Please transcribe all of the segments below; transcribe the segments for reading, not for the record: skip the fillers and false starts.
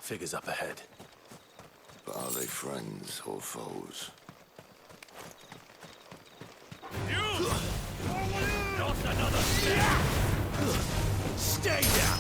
Figures up ahead. But are they friends or foes? You! Not another step! Stay down!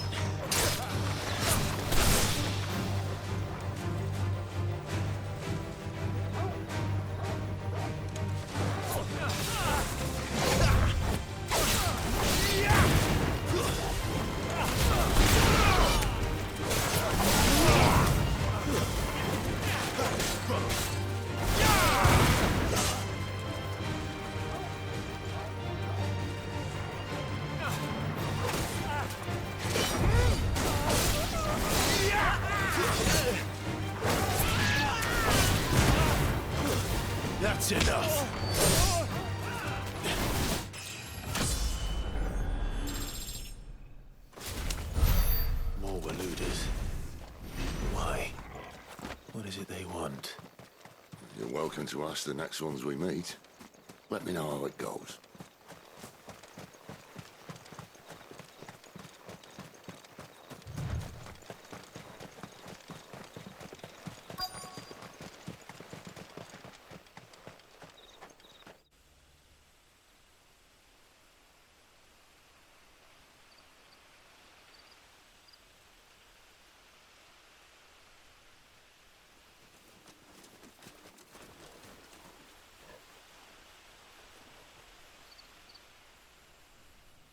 That's enough. More Waluders. Why? What is it they want? You're welcome to ask the next ones we meet. Let me know how it goes.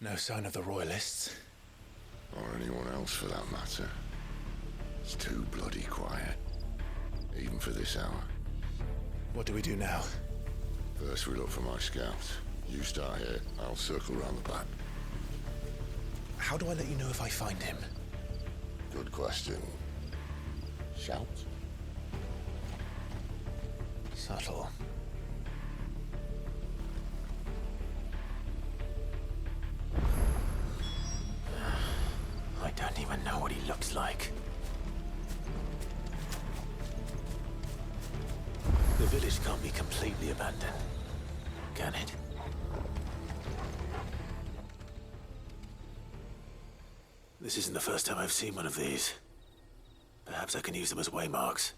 No sign of the Royalists. Or anyone else for that matter. It's too bloody quiet. Even for this hour. What do we do now? First we look for my scouts. You start here, I'll circle round the back. How do I let you know if I find him? Good question. Shout? Subtle. I don't even know what he looks like. The village can't be completely abandoned, can it? This isn't the first time I've seen one of these. Perhaps I can use them as waymarks.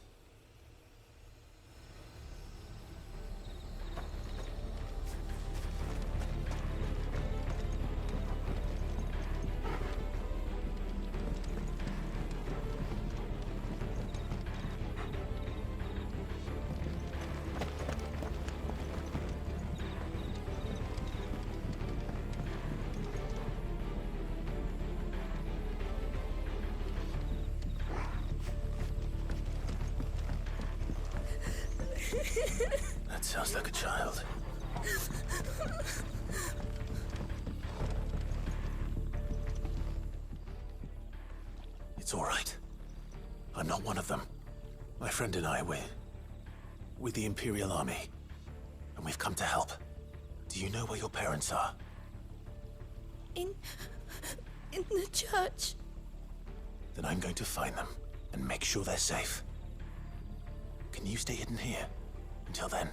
That sounds like a child. It's all right. I'm not one of them. My friend and I, we're with the Imperial Army. And we've come to help. Do you know where your parents are? In the church. Then I'm going to find them and make sure they're safe. Can you stay hidden here until then?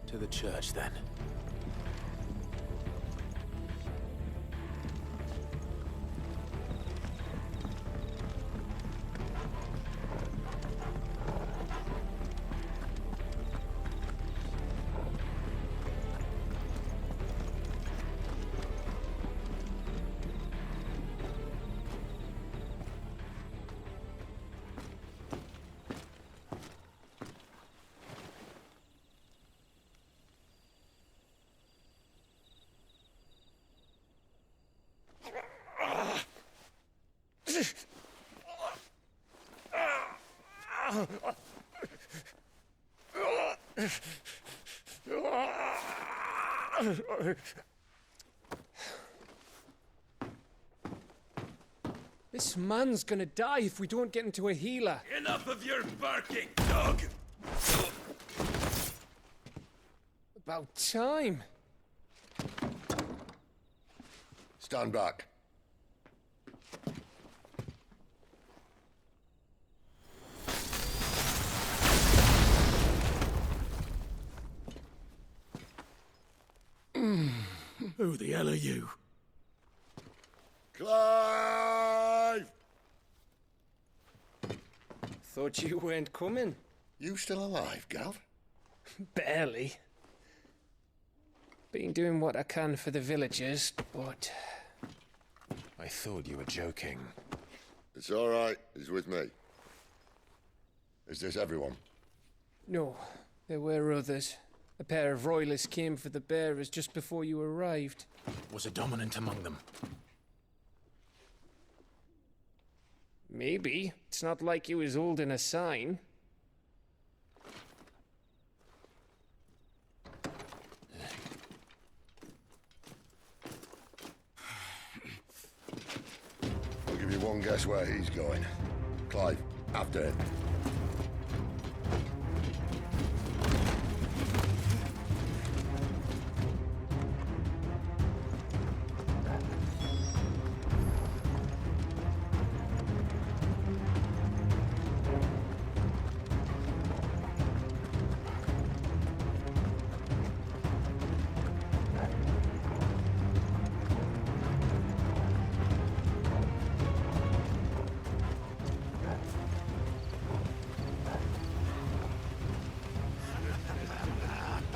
To the church, then. This man's gonna die if we don't get into a healer. Enough of your barking, dog! About time. Stand back. Who the hell are you? Clive! thought you weren't coming. You still alive, Gav? Barely. Been doing what I can for the villagers, but... I thought you were joking. It's all right. He's with me. Is this everyone? No, there were others. A pair of royalists came for the bearers just before you arrived. Was a dominant among them? Maybe. It's not like he was holding a sign. I'll give you one guess where he's going. Clive, after him.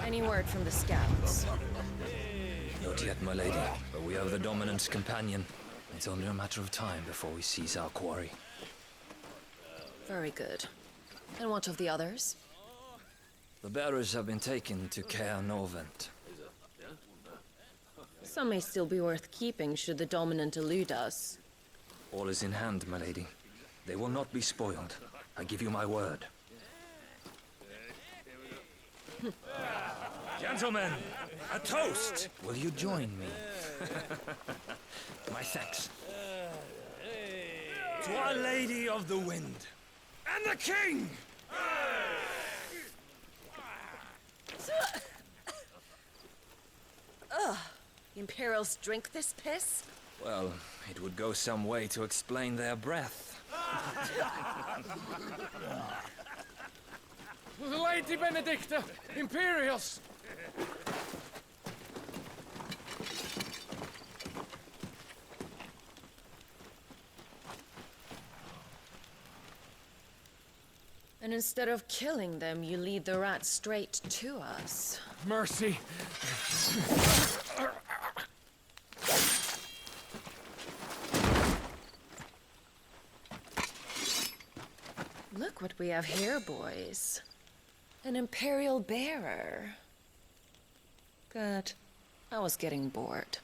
Any word from the scouts? Not yet, my lady, but we have the dominant's companion. It's only a matter of time before we seize our quarry. Very good. And what of the others? The bearers have been taken to Caer Novent. Some may still be worth keeping should the dominant elude us. All is in hand, my lady. They will not be spoiled. I give you my word. Gentlemen, a toast! Will you join me? My thanks. To Our Lady of the Wind and the King! Ugh. The Imperials drink this piss? Well, it would go some way to explain their breath. Lady Benedicta! Imperials! And instead of killing them, you lead the rats straight to us. Mercy! Look what we have here, boys. An Imperial bearer. Good. I was getting bored.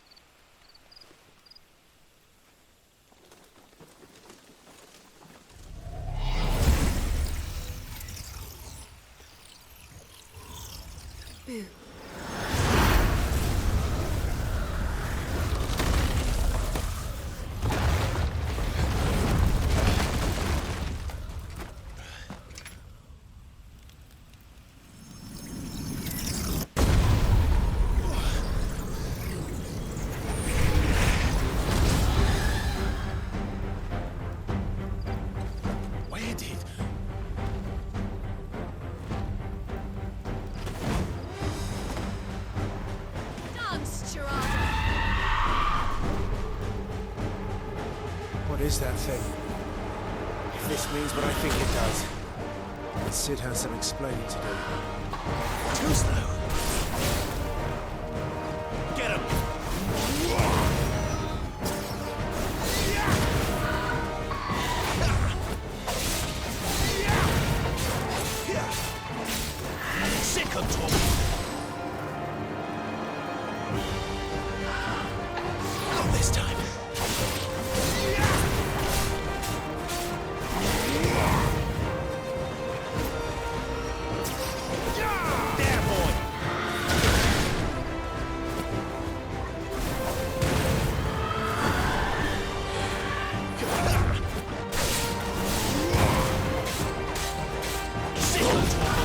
Boo. Where did... What is that thing? If this means what I think it does, then Sid has some explaining to do. Too slow. Get him! Sick of talking. Not this time. There, boy! Sick of talking.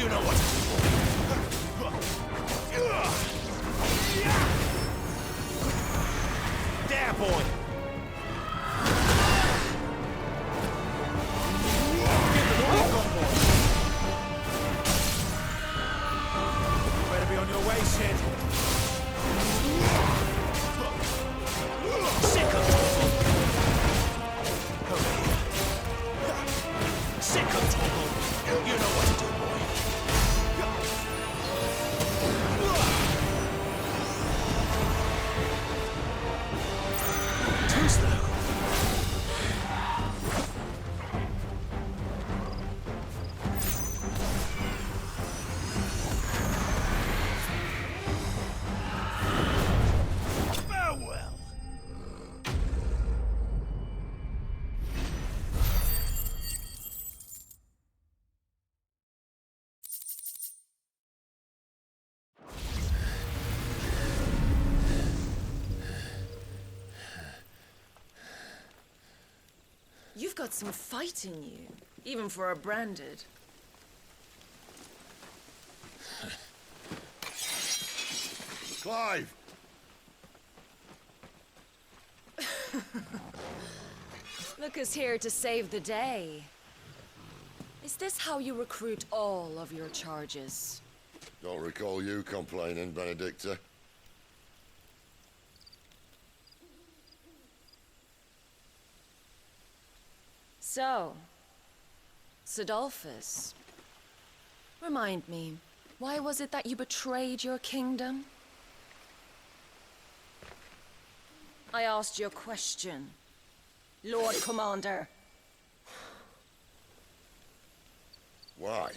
You know what to do. There, boy! Better be on your way, Sid. Sick of Torgal. Sick of Torgal. You know what to do, boy. Too slow. Farewell. You've got some fight in you, even for a branded. Clive! Lucas here to save the day. Is this how you recruit all of your charges? Don't recall you complaining, Benedicta. So, Sidolphus, remind me, why was it that you betrayed your kingdom? I asked you a question, Lord Commander. Why?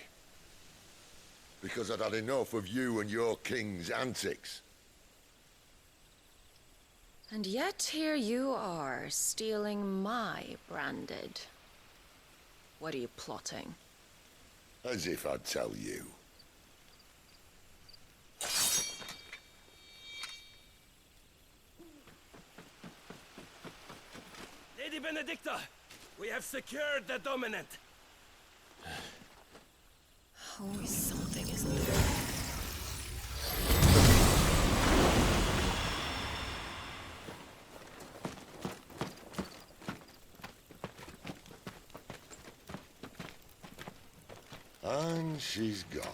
Because I'd had enough of you and your king's antics. And yet here you are, stealing my branded. What are you plotting? As if I'd tell you. Lady Benedicta, we have secured the dominant. Always something, isn't there? And she's gone.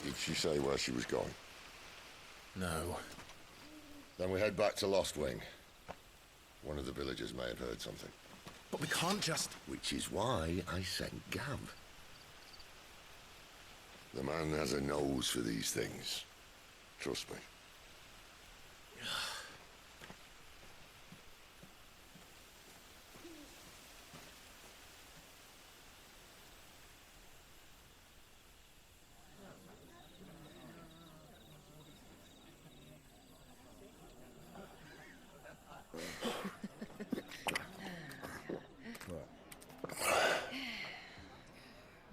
Did she say where she was going? No. Then we head back to Lost Wing. One of the villagers may have heard something. But we can't just... Which is why I sent Gav. The man has a nose for these things. Trust me.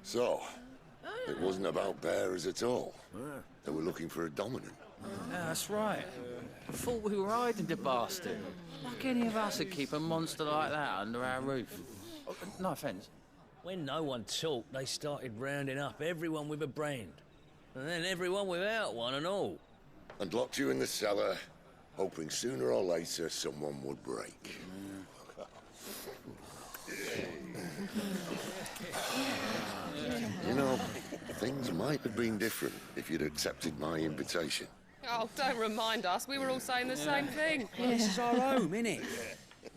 So, it wasn't about bearers at all. They were looking for a dominant. Yeah, that's right. Thought we were hiding the bastard. Like any of us would keep a monster like that under our roof. Oh, no offence. When no one talked, they started rounding up everyone with a brand. And then everyone without one and all. And locked you in the cellar, hoping sooner or later someone would break. You know, things might have been different if you'd accepted my invitation. Oh, don't remind us. We were all saying the same thing. Well, this is our home, innit?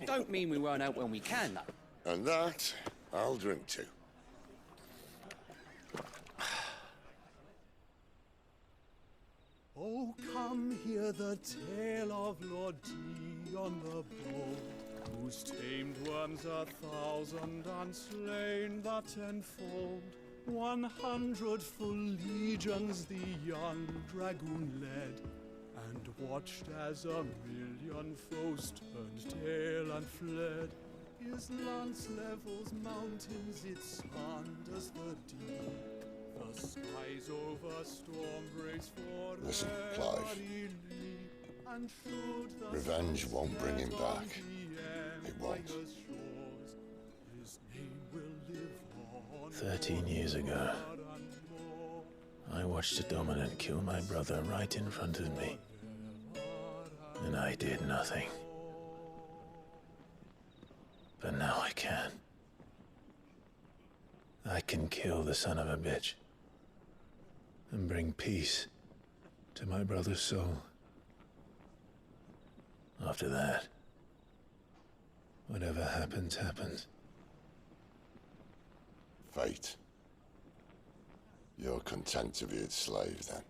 Don't mean we won't help when we can, though. And that, I'll drink to. Oh, come hear the tale of Lord T on the bold, whose tamed worms 1,000 and slain the tenfold. 100 full legions the young dragoon led, and watched as 1,000,000 foes turned tail and fled. His lance levels mountains, it sanders the deep. The skies over storm breaks forever. Listen, Clive. he leads. and should the Revenge won't bring him back. It won't. His name will live on 13 years ago, I watched a dominant kill my brother right in front of me. And I did nothing. But now I can. I can kill the son of a bitch. And bring peace to my brother's soul. After that, whatever happens, happens. Fate. You're content to be its slave, then?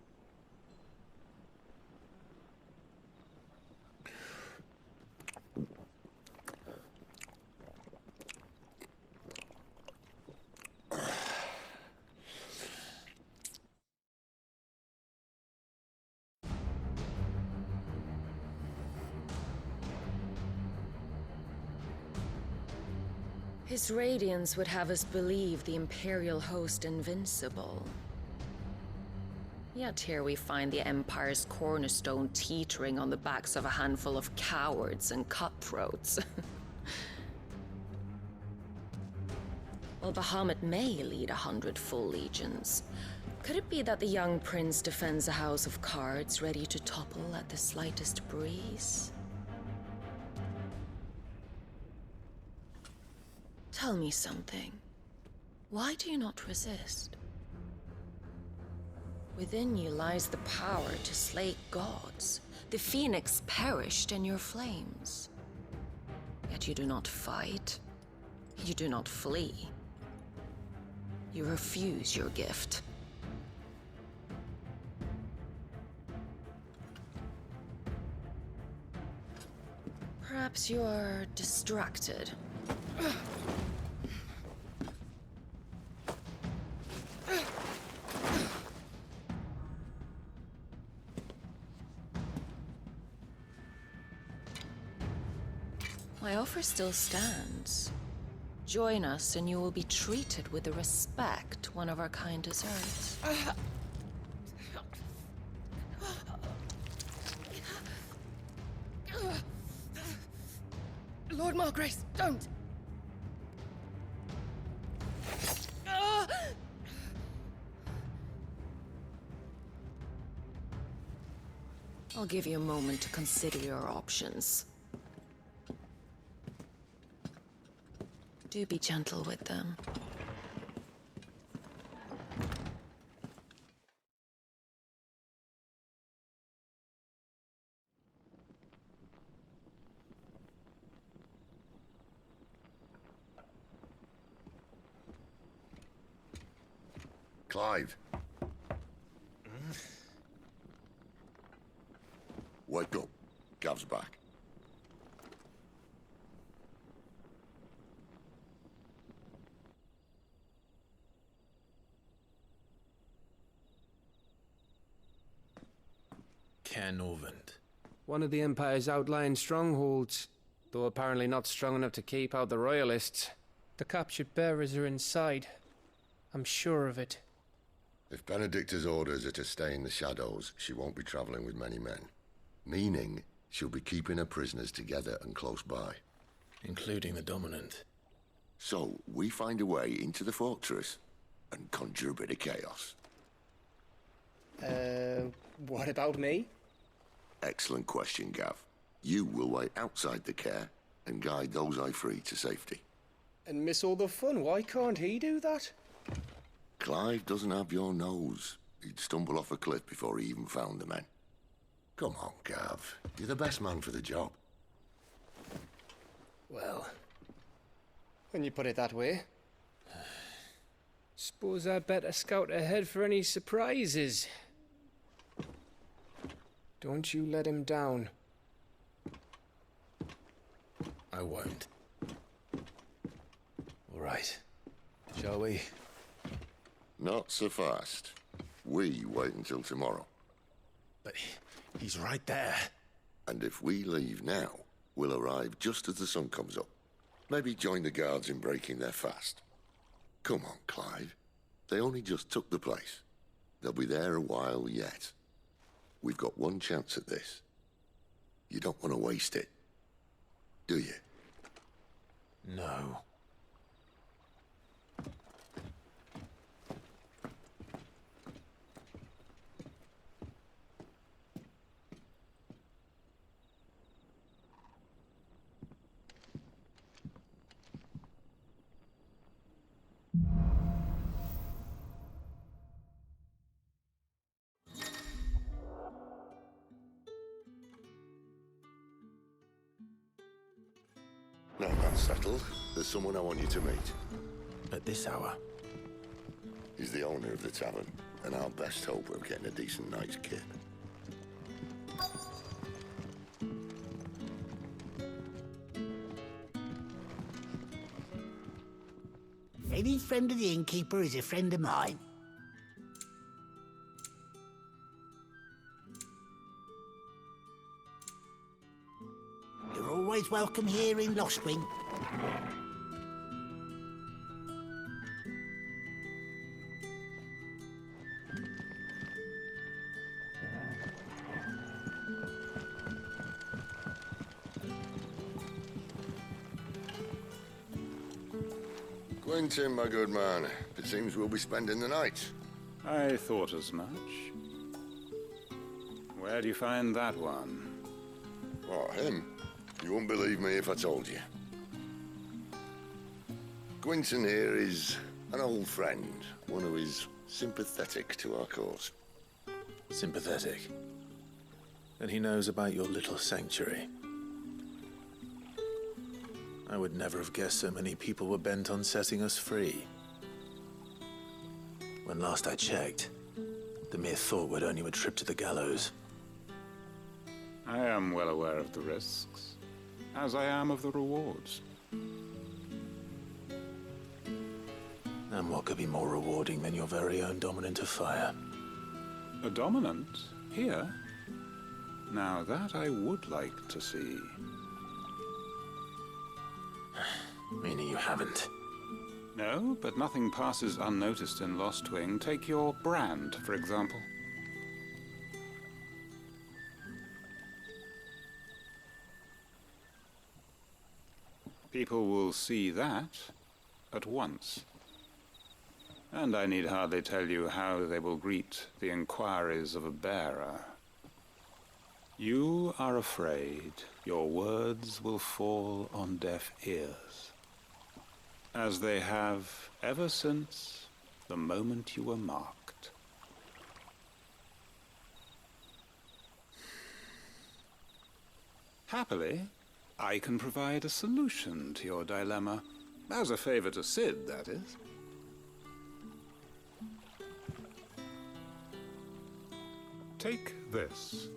His radiance would have us believe the Imperial host invincible. Yet here we find the Empire's cornerstone teetering on the backs of a handful of cowards and cutthroats. While Bahamut may lead 100 full legions, could it be that the young prince defends a house of cards ready to topple at the slightest breeze? Tell me something. Why do you not resist? Within you lies the power to slay gods. The phoenix perished in your flames. Yet you do not fight. You do not flee. You refuse your gift. Perhaps you are distracted. My offer still stands. Join us and you will be treated with the respect one of our kind deserves. Lord Margrace, don't! I'll give you a moment to consider your options. Do be gentle with them. Clive. Wake up. Gav's back. Canovant. One of the Empire's outlying strongholds, though apparently not strong enough to keep out the Royalists. The captured bearers are inside. I'm sure of it. If Benedicta's orders are to stay in the shadows, she won't be traveling with many men. Meaning, she'll be keeping her prisoners together and close by. Including the Dominant. So, we find a way into the fortress and conjure a bit of chaos. What about me? Excellent question, Gav. You will wait outside the care and guide those I free to safety. And miss all the fun. Why can't he do that? Clive doesn't have your nose. He'd stumble off a cliff before he even found the men. Come on, Gav. You're the best man for the job. Well, when you put it that way. Suppose I'd better scout ahead for any surprises. Don't you let him down. I won't. All right. Shall we? Not so fast. We wait until tomorrow. But he's right there. And if we leave now, we'll arrive just as the sun comes up. Maybe join the guards in breaking their fast. Come on, Clive. They only just took the place. They'll be there a while yet. We've got one chance at this. You don't want to waste it, do you? No. Now that's settled. There's someone I want you to meet. At this hour? He's the owner of the tavern, and our best hope of getting a decent night's kip. Any friend of the innkeeper is a friend of mine. You're always welcome here in Lostwing. Quentin, my good man. It seems we'll be spending the night. I thought as much. Where do you find that one? Oh, him? You wouldn't believe me if I told you. Quentin here is an old friend, one who is sympathetic to our cause. Sympathetic. And he knows about your little sanctuary. I would never have guessed so many people were bent on setting us free. When last I checked, the mere thought would earn you a trip to the gallows. I am well aware of the risks, as I am of the rewards. And what could be more rewarding than your very own dominant of fire? A dominant? Here? Now that I would like to see. Meaning you haven't? No, but nothing passes unnoticed in Lostwing. Take your brand, for example. People will see that at once. And I need hardly tell you how they will greet the inquiries of a bearer. You are afraid your words will fall on deaf ears, as they have ever since the moment you were marked. Happily, I can provide a solution to your dilemma, as a favor to Sid, that is. Take this.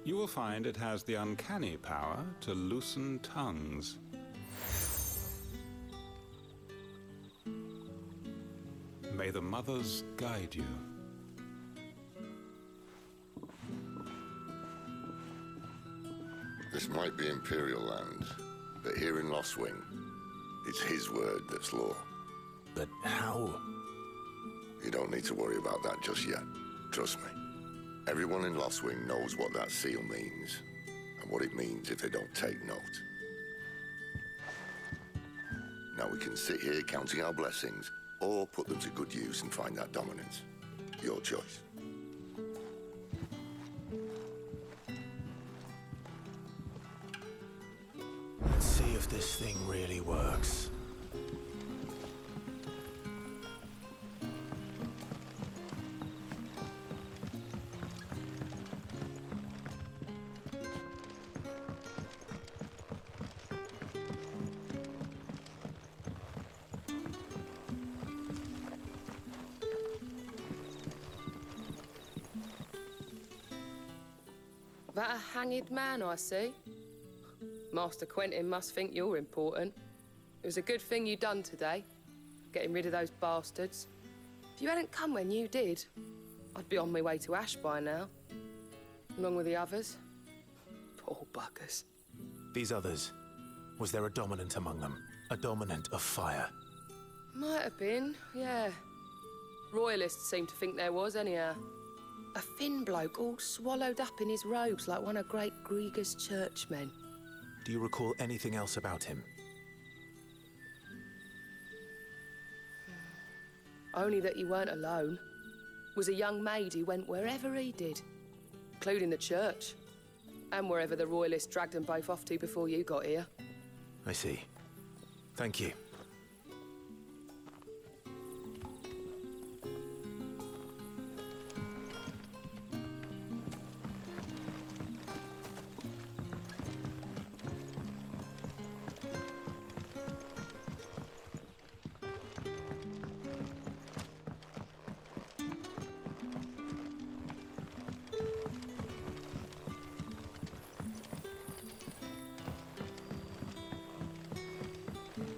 You will find it has the uncanny power to loosen tongues. May the mothers guide you. This might be Imperial land, but here in Lostwing, it's his word that's law. But how? You don't need to worry about that just yet. Trust me. Everyone in Lostwing knows what that seal means, and what it means if they don't take note. Now we can sit here counting our blessings, or put them to good use and find that dominance. Your choice. Let's see if this thing really works. That a hanged man I see? Master Quentin must think you're important. It was a good thing you done today, getting rid of those bastards. If you hadn't come when you did, I'd be on my way to Ash by now, along with the others. Poor buggers. These others, was there a dominant among them? A dominant of fire? Might have been, yeah. Royalists seem to think there was, anyhow. A thin bloke all swallowed up in his robes like one of Great Grieger's churchmen. Do you recall anything else about him? Only that he weren't alone. Was a young maid who went wherever he did, including the church, and wherever the royalists dragged them both off to before you got here. I see. Thank you.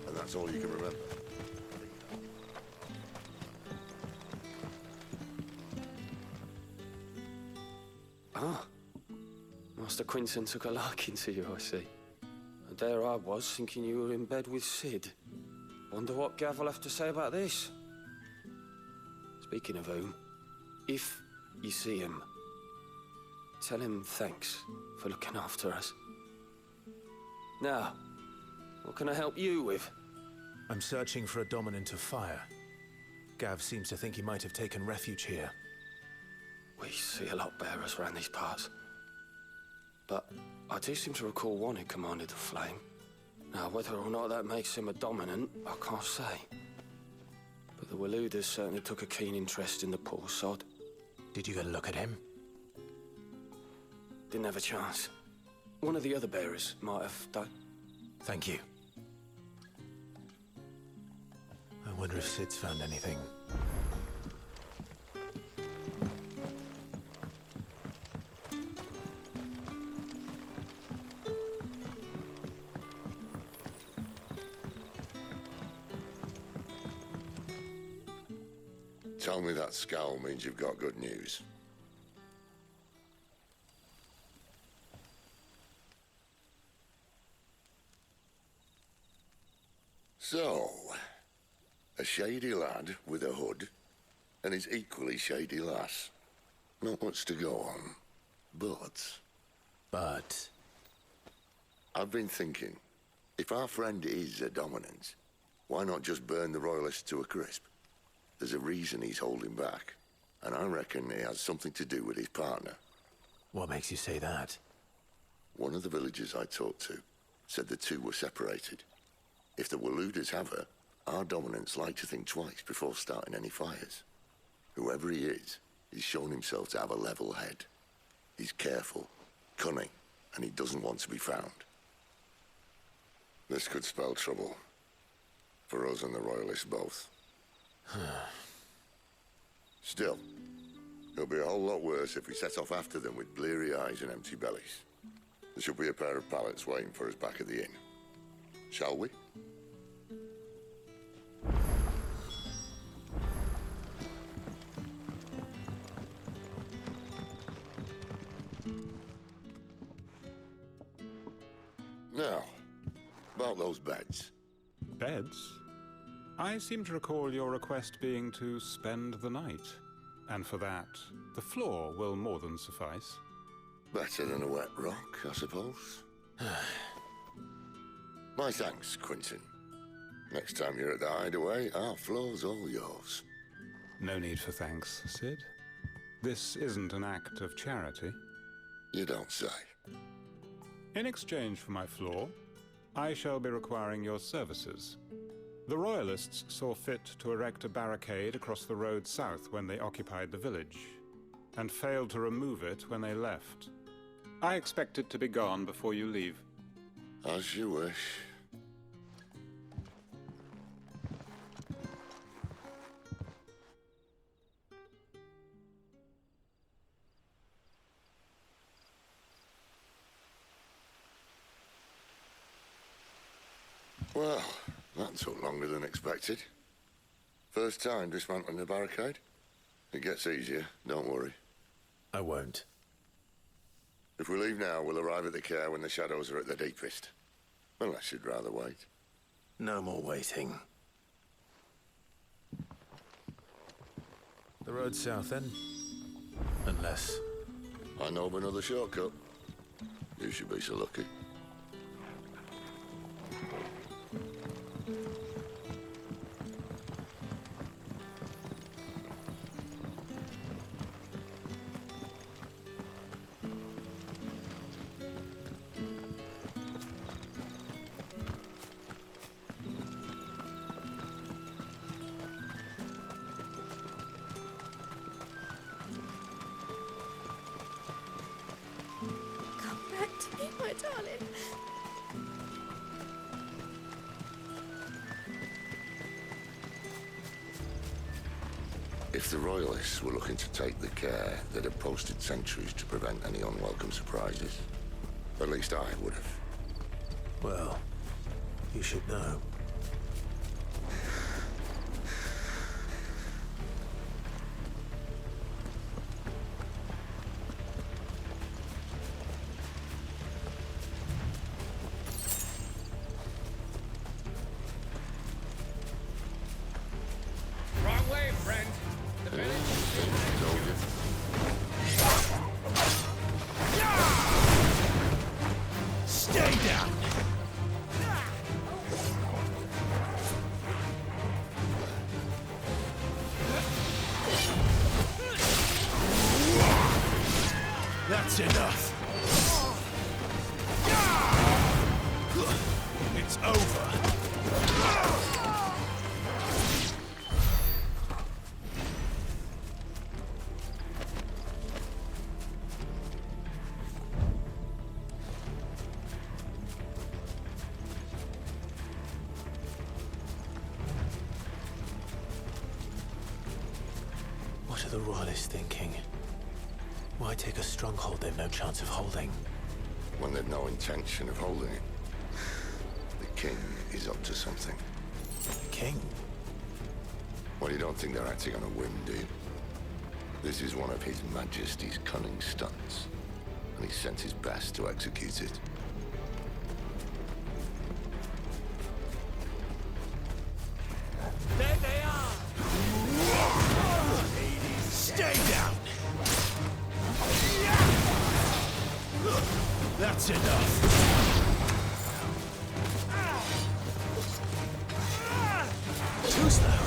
And that's all you can remember. Ah. Master Quinton took a liking to you, I see. And there I was, thinking you were in bed with Sid. Wonder what Gav will have to say about this. Speaking of whom, if you see him, tell him thanks for looking after us. Now, what can I help you with? I'm searching for a dominant of fire. Gav seems to think he might have taken refuge here. We see a lot bearers around these parts. But I do seem to recall one who commanded the flame. Now, whether or not that makes him a dominant, I can't say. But the Waluders certainly took a keen interest in the poor sod. Did you get a look at him? Didn't have a chance. One of the other bearers might have done. Thank you. I wonder if Sid's found anything. Tell me that scowl means you've got good news. So, a shady lad with a hood, and his equally shady lass. Not much to go on, but... I've been thinking, if our friend is a dominant, why not just burn the royalists to a crisp? There's a reason he's holding back, and I reckon it has something to do with his partner. What makes you say that? One of the villagers I talked to said the two were separated. If the Waluders have her, our dominants like to think twice before starting any fires. Whoever he is, he's shown himself to have a level head. He's careful, cunning, and he doesn't want to be found. This could spell trouble. For us and the Royalists both. Still, it'll be a whole lot worse if we set off after them with bleary eyes and empty bellies. There should be a pair of pallets waiting for us back at the inn. Shall we? Now, about those beds. Beds? I seem to recall your request being to spend the night. And for that, the floor will more than suffice. Better than a wet rock, I suppose. My thanks, Quinton. Next time you're at the hideaway, our floor's all yours. No need for thanks, Sid. This isn't an act of charity. You don't say. In exchange for my floor, I shall be requiring your services. The Royalists saw fit to erect a barricade across the road south when they occupied the village, and failed to remove it when they left. I expect it to be gone before you leave. As you wish. Well, that took longer than expected. First time dismantling the barricade? It gets easier, don't worry. I won't. If we leave now, we'll arrive at the care when the shadows are at their deepest. Unless you'd rather wait. No more waiting. The road south, then? Unless... I know of another shortcut. You should be so lucky. Come back to me, my darling. If the Royalists were looking to take the care, they'd have posted sentries to prevent any unwelcome surprises. At least I would have. Well, you should know. Wrong way, friend. The village Stay down! That's enough! It's over! What are the Royalists thinking? Why take a stronghold they've no chance of holding? When they've no intention of holding it. The king is up to something. The king? Well, you don't think they're acting on a whim, do you? This is one of His Majesty's cunning stunts, and he sent his best to execute it. There they are! Stay down! That's enough! Too slow!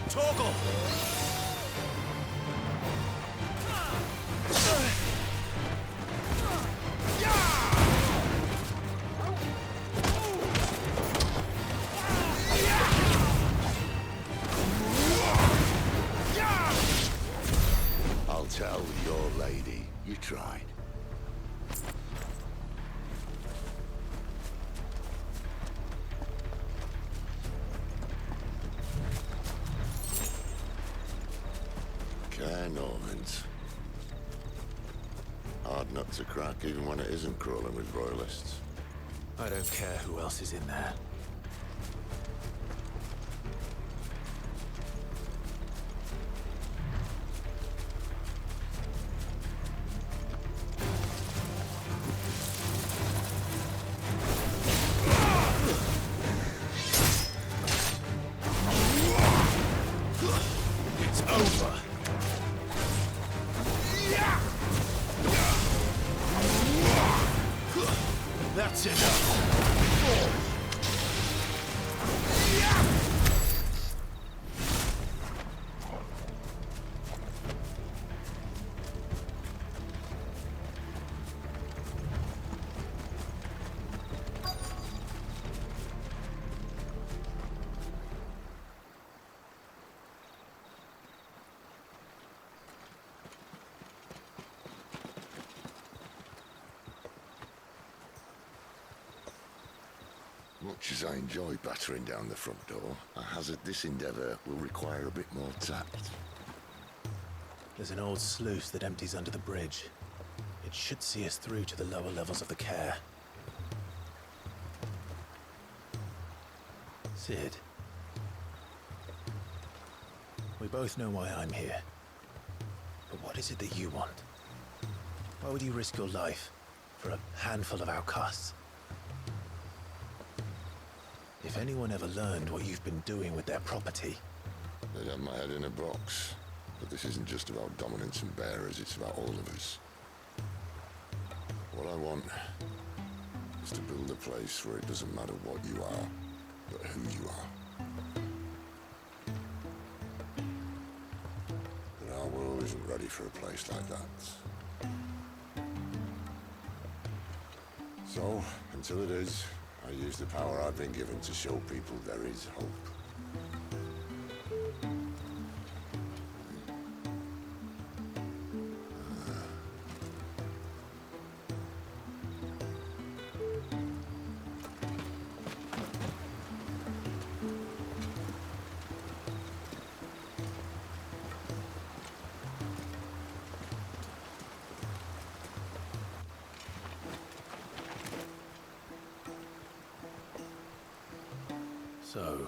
Toggle! I'll tell your lady you tried. Care Normans. Hard nut to crack even when it isn't crawling with Royalists. I don't care who else is in there. It's over. That's enough. Much as I enjoy battering down the front door, I hazard this endeavour will require a bit more tact. There's an old sluice that empties under the bridge. It should see us through to the lower levels of the care. Sid. We both know why I'm here. But what is it that you want? Why would you risk your life for a handful of outcasts? If anyone ever learned what you've been doing with their property... They'd have my head in a box. But this isn't just about dominance and bearers, it's about all of us. What I want is to build a place where it doesn't matter what you are, but who you are. But our world isn't ready for a place like that. So, until it is, I use the power I've been given to show people there is hope. So,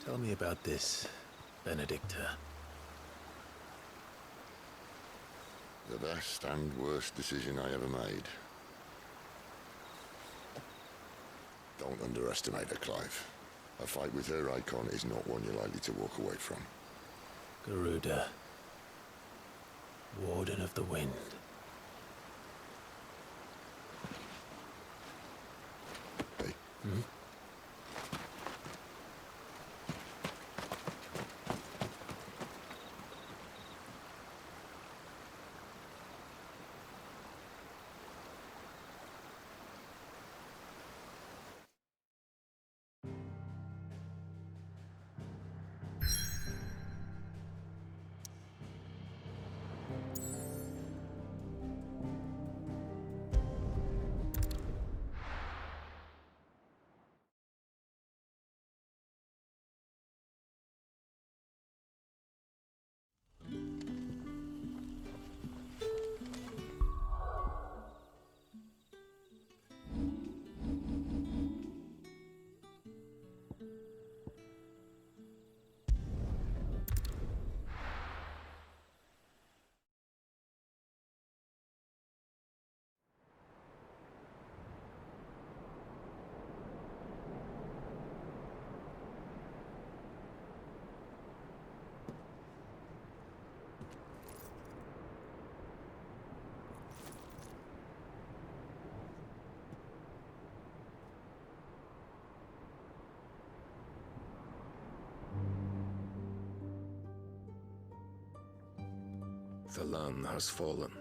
tell me about this, Benedicta. The best and worst decision I ever made. Don't underestimate her, Clive. A fight with her icon is not one you're likely to walk away from. Garuda. Warden of the Wind. Hey. Hmm? The land has fallen.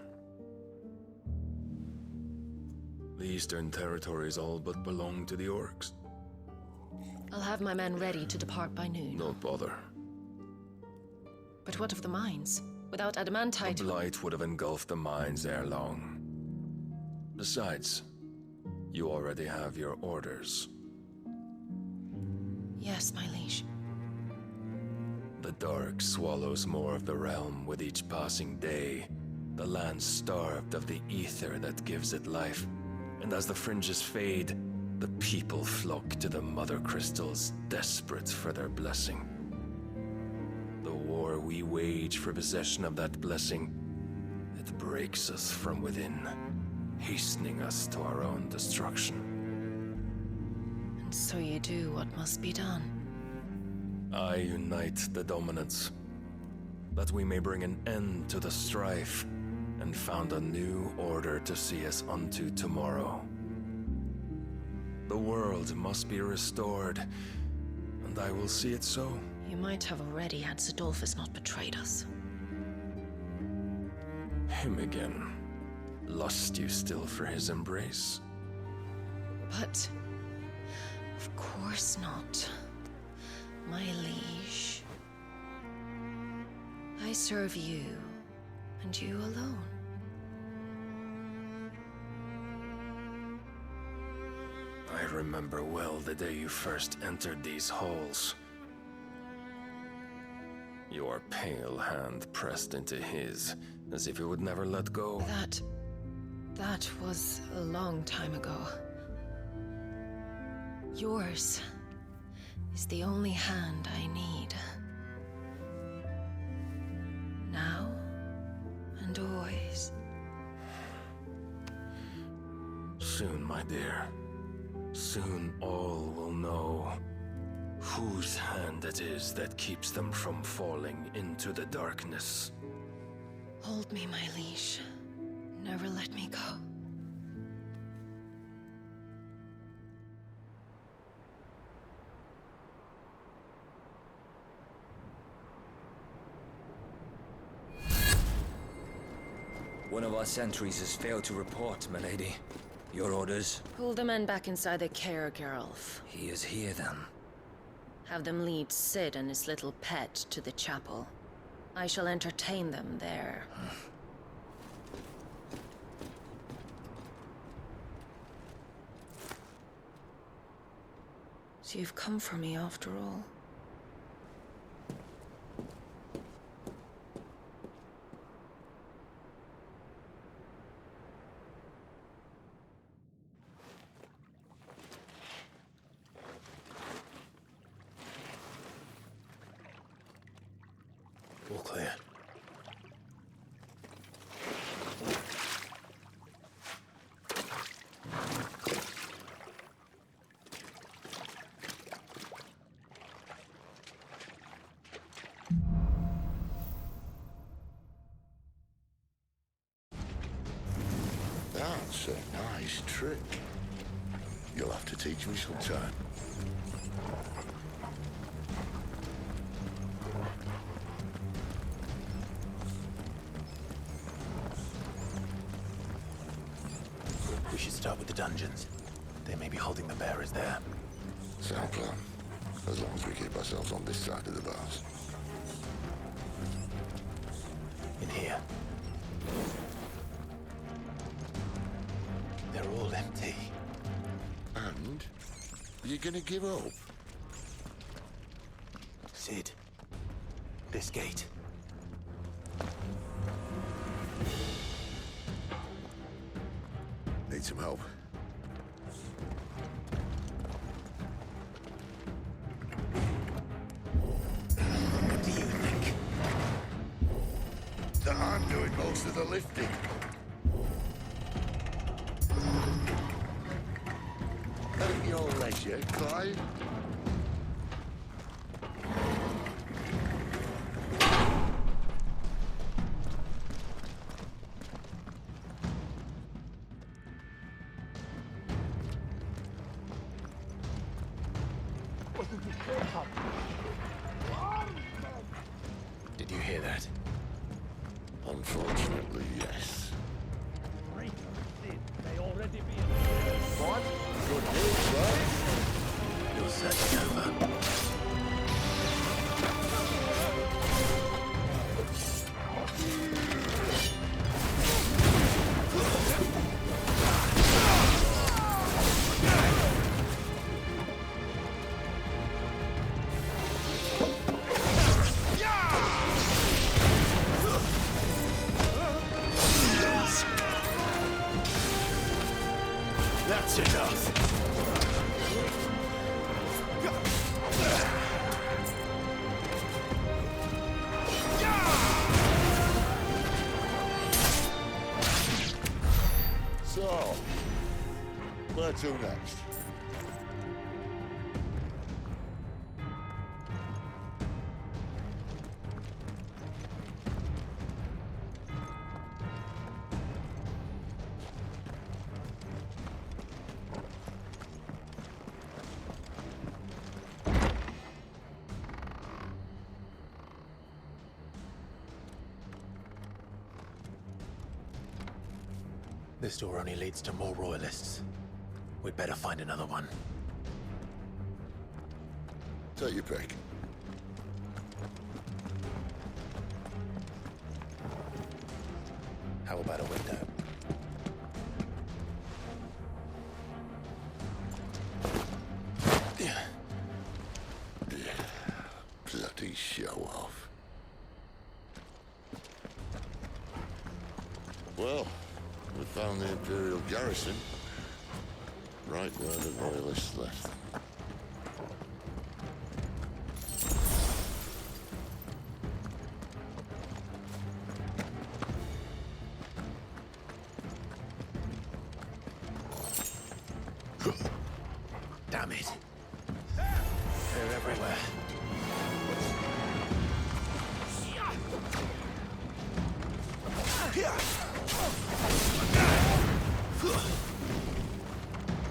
The eastern territories all but belong to the orcs. I'll have my men ready to depart by noon. Don't bother. But what of the mines? Without adamantite... The blight would have engulfed the mines ere long. Besides, you already have your orders. Yes, my liege. The dark swallows more of the realm with each passing day. The land starved of the ether that gives it life. And as the fringes fade, the people flock to the mother crystals, desperate for their blessing. The war we wage for possession of that blessing, it breaks us from within, hastening us to our own destruction. And so you do what must be done. I unite the dominants, that we may bring an end to the strife, and found a new order to see us unto tomorrow. The world must be restored, and I will see it so. You might have already had Zidolphus not betrayed us. Him again. Lust you still for his embrace? But... of course not. My liege. I serve you, and you alone. I remember well the day you first entered these halls. Your pale hand pressed into his, as if it would never let go. That was a long time ago. Yours is the only hand I need. Now and always. soon, my dear. Soon all will know whose hand it is that keeps them from falling into the darkness. Hold me, my liege. Never let me go. One of our sentries has failed to report, milady. Your orders? Pull the men back inside the care, Geralf. He is here, then. Have them lead Sid and his little pet to the chapel. I shall entertain them there. So you've come for me after all. All clear. That's a nice trick. You'll have to teach me sometime. We should start with the dungeons. They may be holding the bearers there. Sound plan. As long as we keep ourselves on this side of the bars. In here. They're all empty. And? You're gonna give up? Sid. This gate. Need some help. What do you think? That I'm doing most of the lifting. At your leisure, Clive. Did you hear that? Unfortunately, yes. They already be. What? Good news, right? Your search is over. That's enough. So, where to next? This door only leads to more royalists. We'd better find another one. Take your pick. How about a window? Bloody show off. Well, we found the Imperial garrison. Right where the Royalists left them.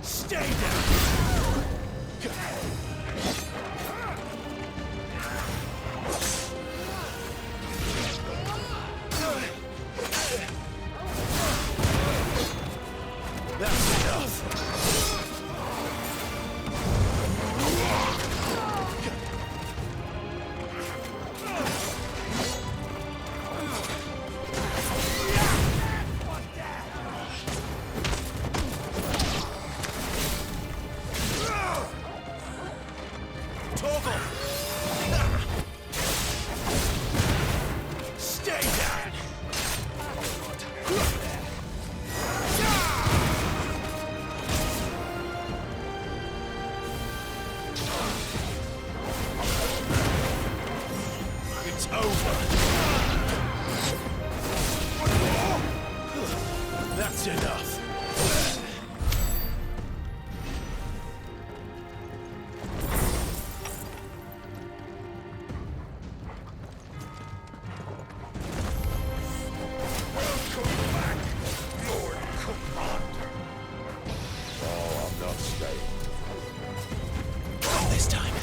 Stay down! That's enough! Stay down! It's over! That's enough! This time.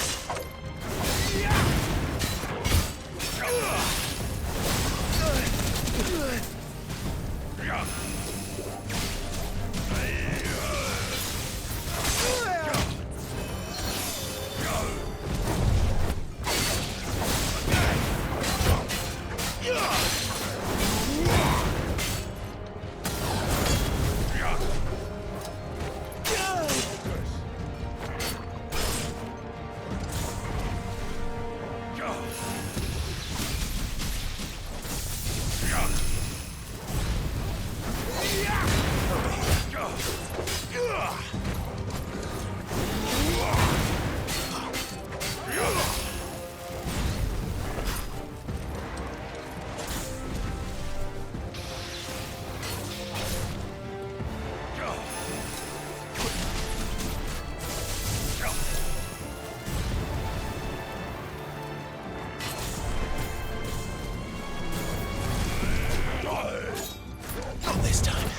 Not this time.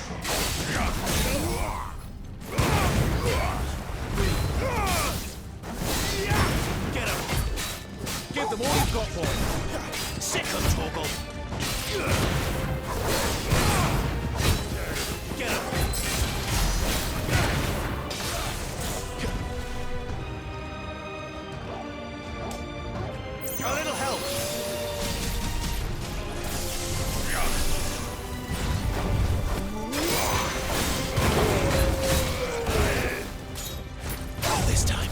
Get him! Give them all you've got, boy! Sick of Torgal! Get him! A little help! This time.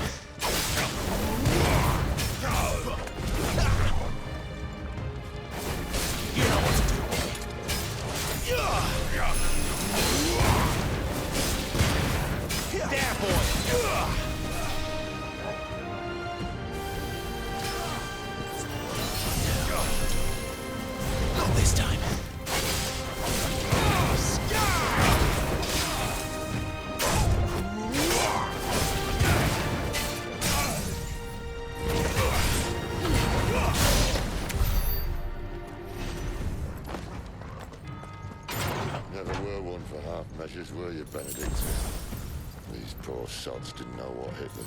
You know what to do, boy. There, boy. Not this time. Never were one for half measures, were you, Benedict? These poor sods didn't know what hit them.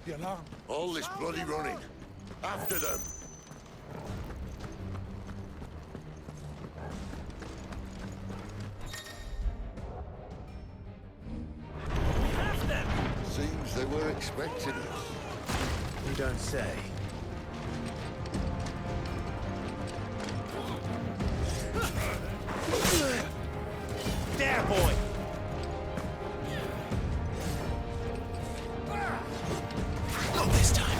The alarm. All this bloody running. After them! Seems they were expecting us. You don't say. There, boy! Not this time.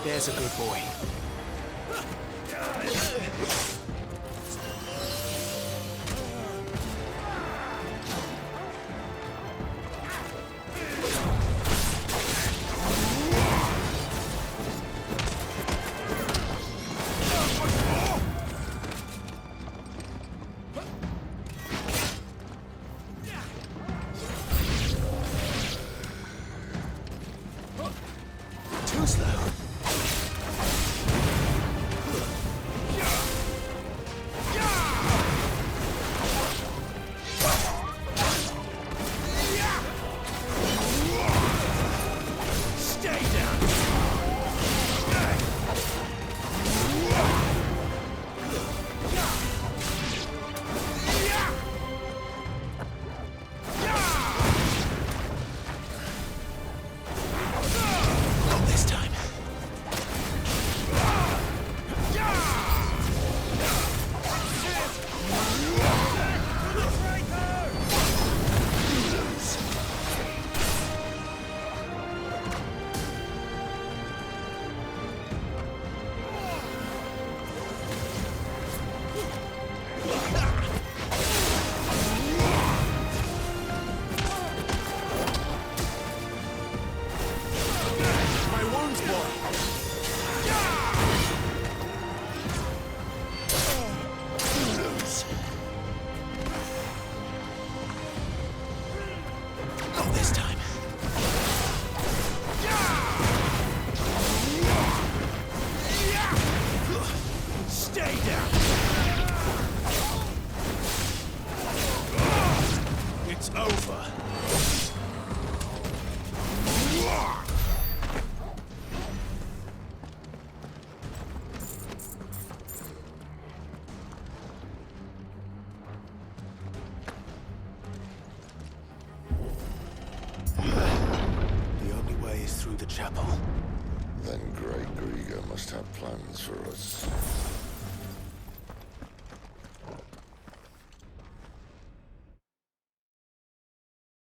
There's a good boy. through the chapel. Then Great Grieger must have plans for us.